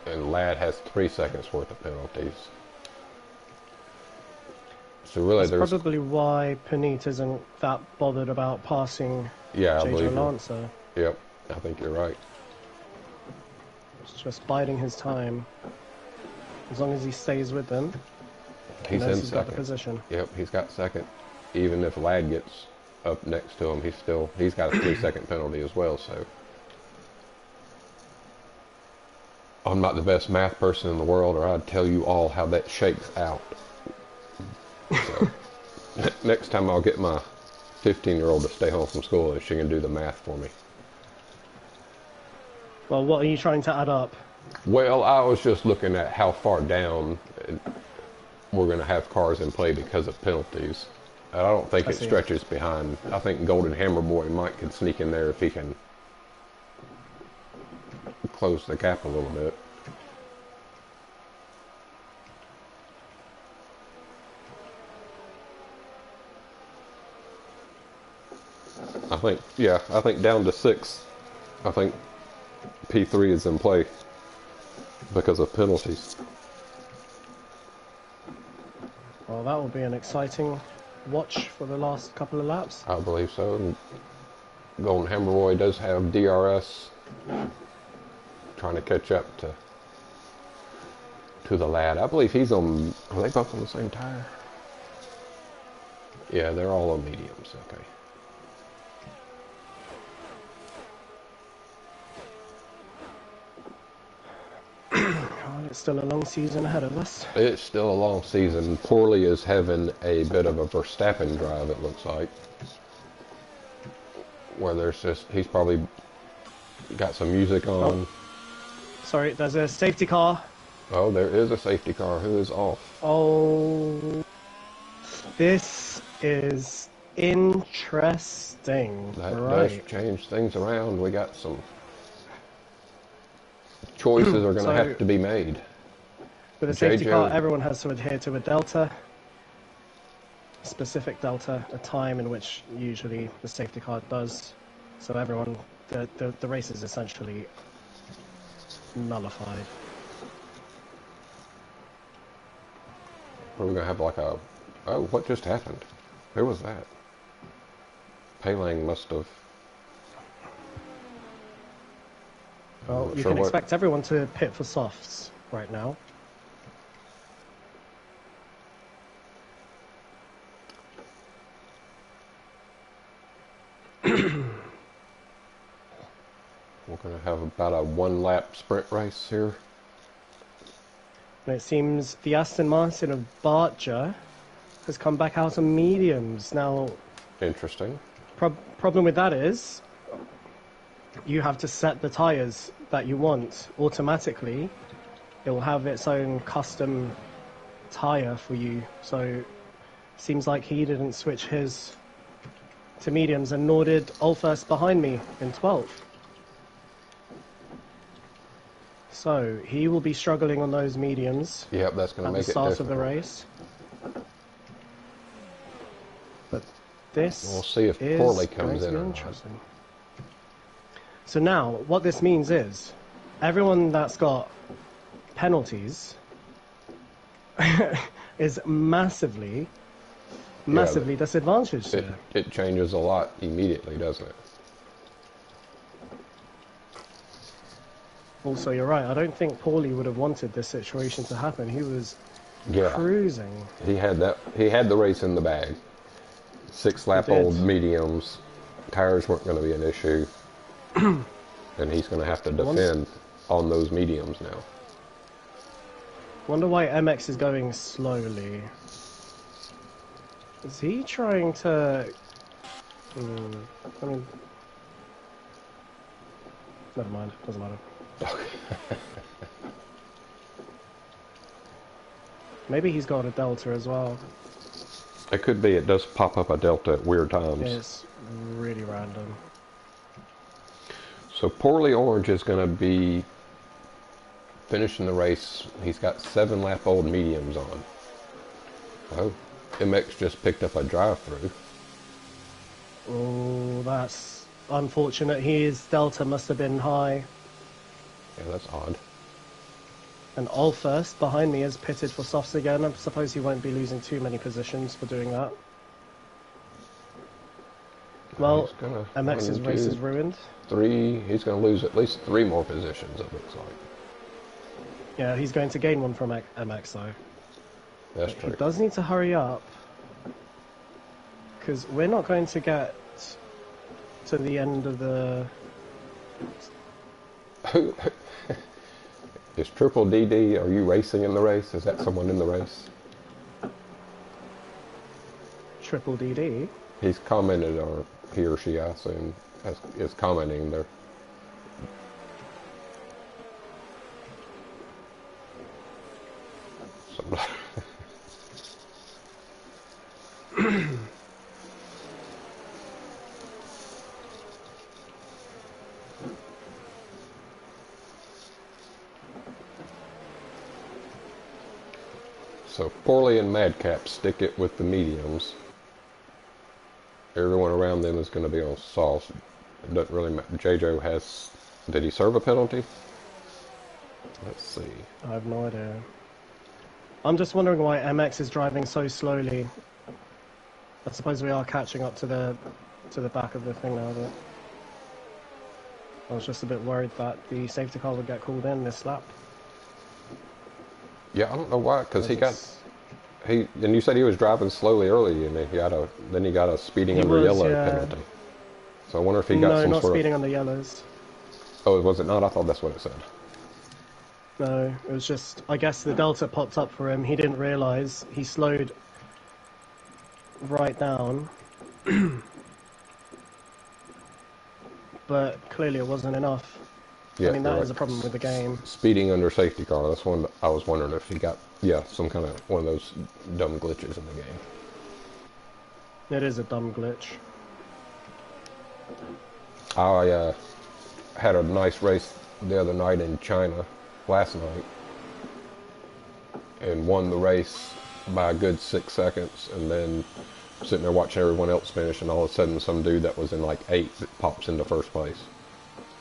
And Ladd has 3 seconds worth of penalties. So really, That's probably why Puneet isn't that bothered about passing JJ Lancer. Yep, I think you're right. He's just biding his time. As long as he stays with them, he's got the position. Yep, he's got second. Even if Ladd gets up next to him, he's got a 3-second penalty as well. So I'm not the best math person in the world, or I'd tell you all how that shakes out. So next time I'll get my 15-year-old to stay home from school and she can do the math for me. Well, what are you trying to add up? Well, I was just looking at how far down we're going to have cars in play because of penalties. I don't think it stretches behind. I think Golden Hammer Boy Mike can sneak in there if he can close the gap a little bit. I think down to 6. I think P3 is in play because of penalties. Well, that will be an exciting watch for the last couple of laps. I believe so. And Golden Hammer Boy does have DRS, trying to catch up to the Ladd. I believe he's on. Are they both on the same tire? Yeah, they're all on mediums. Okay. It's still a long season ahead of us. It's still a long season. Poorly is having a bit of a Verstappen drive, it looks like. Where he's probably got some music on. Oh. Sorry, there's a safety car. Oh, there is a safety car. Who is off? Oh, this is interesting. That does change things around. We got some choices are going to have to be made. With a safety car, everyone has to adhere to a delta, a specific delta, a time in which usually the safety car does. So everyone, the race is essentially nullified. We're going to have like a... Oh, what just happened? Who was that? Peilang must have... Well, you can expect everyone to pit for softs right now. We're going to have about a 1-lap sprint race here. And it seems the Aston Martin of Barger has come back out of mediums. Now, interesting. Problem with that is you have to set the tyres that you want automatically. It will have its own custom tyre for you. So seems like he didn't switch his to mediums, and nor did Olfers behind me in 12th. So he will be struggling on those mediums. Yep, that's going to make it difficult at the start of the race. But this we'll see if Poorly comes in. Interesting. So now, what this means is, everyone that's got penalties is massively disadvantaged here. It changes a lot immediately, doesn't it? Also, you're right. I don't think Paulie would have wanted this situation to happen. He was cruising. He had the race in the bag. 6-lap old mediums. Tires weren't going to be an issue. And he's going to have to defend on those mediums now. Wonder why MX is going slowly. Is he trying to... I mean... Never mind, doesn't matter. Maybe he's got a delta as well. It could be. It does pop up a delta at weird times. It's really random. So Poorly Orange is going to be finishing the race. He's got 7 lap old mediums on. Oh, MX just picked up a drive-through. Oh, that's unfortunate. His delta must have been high. Yeah, that's odd. And Allfirst behind me is pitted for softs again. I suppose he won't be losing too many positions for doing that. Well, MX's race is ruined. 3, he's going to lose at least 3 more positions, it looks like. Yeah, he's going to gain one from MX though. That's true. He does need to hurry up, because we're not going to get to the end of the... Is Triple DD, are you racing in the race? Is that someone in the race? Triple DD? He's commented, or he or she, I assume, is commenting there. So Poorly and Madcap stick it with the mediums. Everyone around them is going to be on sauce. It doesn't really matter. JoJo has... Did he serve a penalty? Let's see. I have no idea. I'm just wondering why MX is driving so slowly. I suppose we are catching up to the back of the thing now, but I was just a bit worried that the safety car would get called in this lap. Yeah, I don't know why, because and you said he was driving slowly early, and then he got a speeding under yellow penalty. So I wonder if he got some sort of... No, not speeding under yellows. Oh, was it not? I thought that's what it said. No, it was just, I guess the delta popped up for him. He didn't realise. He slowed right down. But clearly it wasn't enough. Yeah, I mean, that is a problem with the game. Speeding under safety car, that's one I was wondering if he got, some kind of one of those dumb glitches in the game. It is a dumb glitch. I had a nice race the other night in China, last night, and won the race by a good 6 seconds, and then sitting there watching everyone else finish, and all of a sudden some dude that was in like 8 pops into first place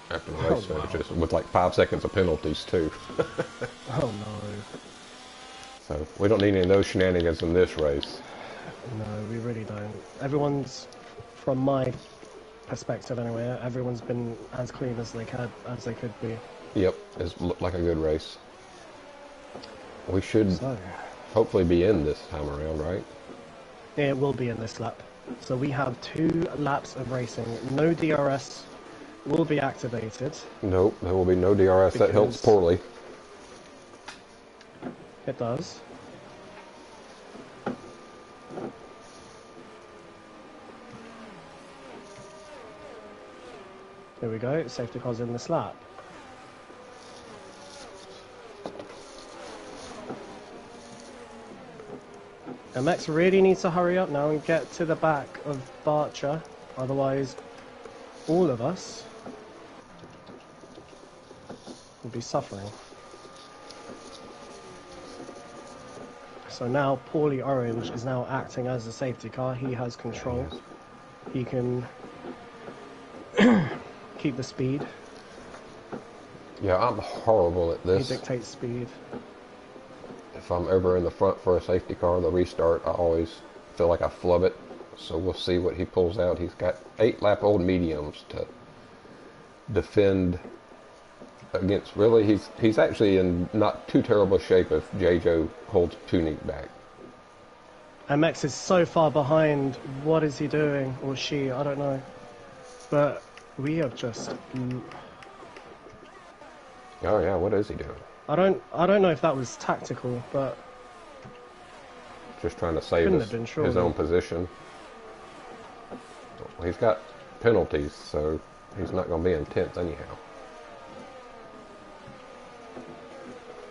after the race finishes, with like 5 seconds of penalties too. Oh no. So we don't need any of those shenanigans in this race. No, we really don't. Everyone's, from my perspective anyway, everyone's been as clean as they could be. Yep, it's looked like a good race. We should hopefully be in this time around, right? It will be in this lap. So we have 2 laps of racing. No DRS will be activated. Nope, there will be no DRS. That helps Poorly. It does. There we go, safety car's in this lap. MX really needs to hurry up now and get to the back of Barcher, otherwise all of us will be suffering. So now Poorly Orange is now acting as a safety car. He has control. He can keep the speed. Yeah, I'm horrible at this. He dictates speed. If I'm ever in the front for a safety car, the restart, I always feel like I flub it. So we'll see what he pulls out. He's got 8 lap old mediums to defend against. Really, he's actually in not too terrible shape if JoJo holds Punic back. MX is so far behind. What is he doing? Or she, I don't know. But We have just... Oh yeah, what is he doing? I don't know if that was tactical, but... Just trying to save Couldn't have been, his surely. own position. Well, he's got penalties, so he's not going to be in 10th anyhow.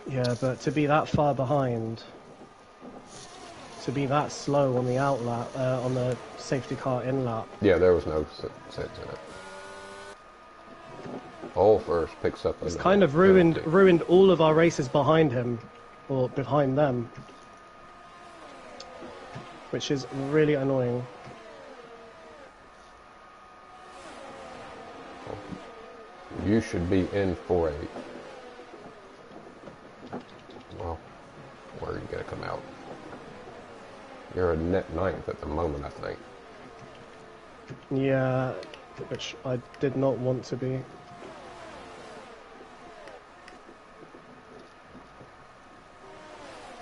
Yeah, but to be that far behind, to be that slow on the outlap, on the safety car in lap. Yeah, there was no sense in it. Pole first picks up. It's kind of ruined all of our races behind him, or behind them, which is really annoying. You should be in for a... Well, where are you going to come out? You're a net 9th at the moment, I think. Yeah, which I did not want to be.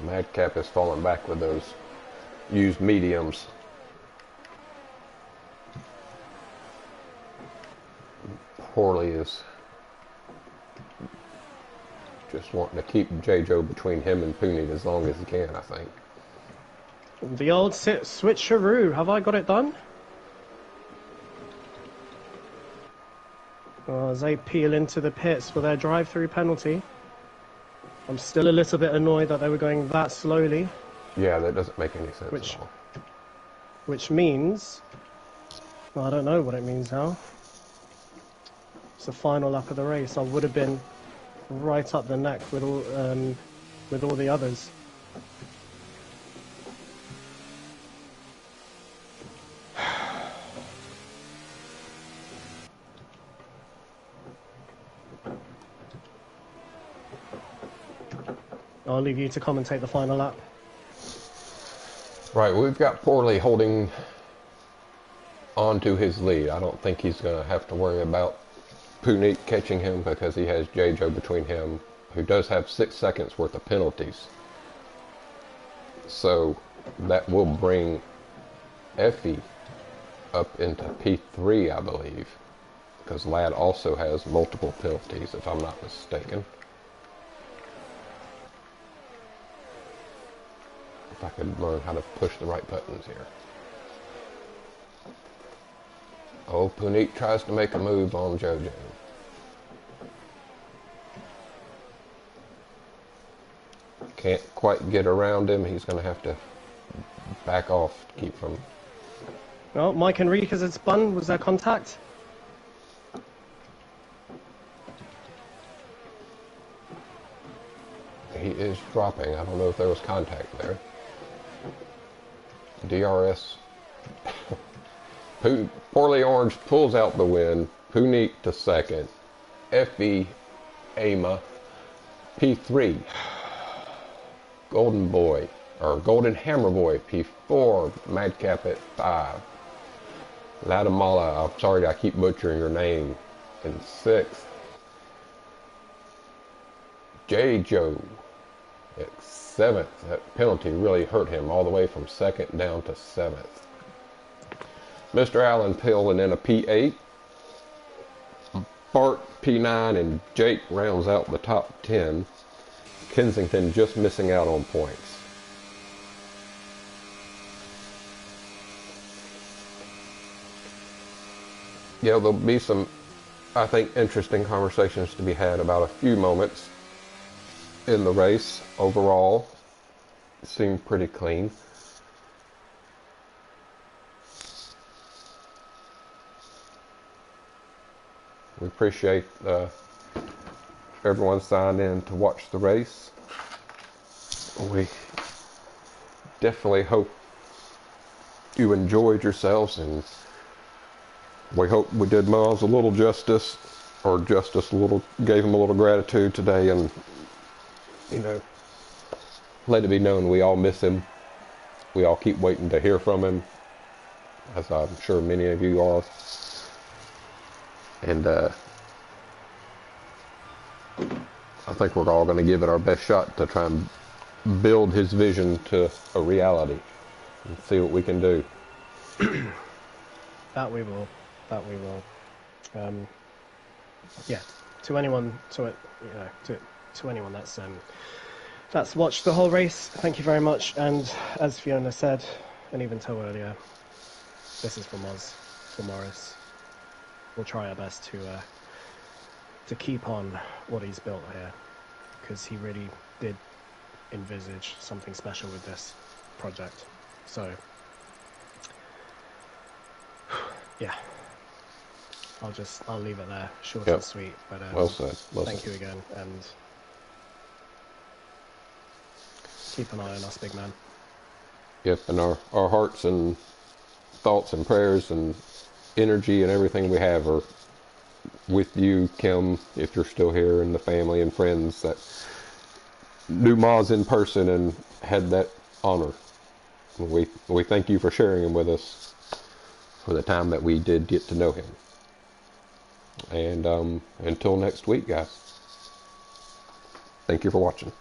Madcap has fallen back with those used mediums. Poorly is just wanting to keep J-Joe between him and Pooney as long as he can, I think. The old switcheroo, have I got it done? As they peel into the pits for their drive-through penalty. I'm still a little bit annoyed that they were going that slowly. Yeah, that doesn't make any sense at all. Which means... Well, I don't know what it means now. It's the final lap of the race. I would have been right up the neck with all the others. I'll leave you to commentate the final lap. Right, we've got Poorly holding on to his lead. I don't think he's going to have to worry about Pooney catching him because he has J-Joe between him, who does have 6 seconds worth of penalties. So that will bring Effie up into P3, I believe, because Ladd also has multiple penalties, if I'm not mistaken. If I could learn how to push the right buttons here. Oh, Puneet tries to make a move on JoJo. Can't quite get around him. He's going to have to back off to keep from... Well, Mike Enriquez had spun. Was there contact? He is dropping. I don't know if there was contact there. DRS. Poorly Orange pulls out the win. Puneet to second. FB Ama P3. Golden Boy, or Golden Hammer Boy P4. Madcap at 5. Ladamala, I'm sorry I keep butchering your name, in 6th. J-Joe at 7th. That penalty really hurt him all the way from 2nd down to 7th. Mr. Allen Pill in a P8. Bart P9 and Jake rounds out the top 10. Kensington just missing out on points. Yeah, there'll be some, I think, interesting conversations to be had about a few moments in the race. Overall, it seemed pretty clean. We appreciate everyone signed in to watch the race. We definitely hope you enjoyed yourselves, and we hope we did Miles a little justice, or justice a little, gave him a little gratitude today, and, you know, let it be known we all miss him. We all keep waiting to hear from him, as I'm sure many of you are. And I think we're all going to give it our best shot to try and build his vision to a reality and see what we can do. That we will. That we will. Yeah, to anyone, to anyone that's watched the whole race, thank you very much. And as Fiona said, and even Toe earlier, this is for Moz, for Morris. We'll try our best to keep on what he's built here, because he really did envisage something special with this project. So, yeah, I'll leave it there, short and sweet. But well said. Thank you again, and keep an eye on us, big man. Yep, and our hearts and thoughts and prayers and energy and everything we have are with you, Kim, if you're still here, and the family and friends that knew Moz in person and had that honor. We thank you for sharing him with us for the time that we did get to know him. And until next week, guys, thank you for watching.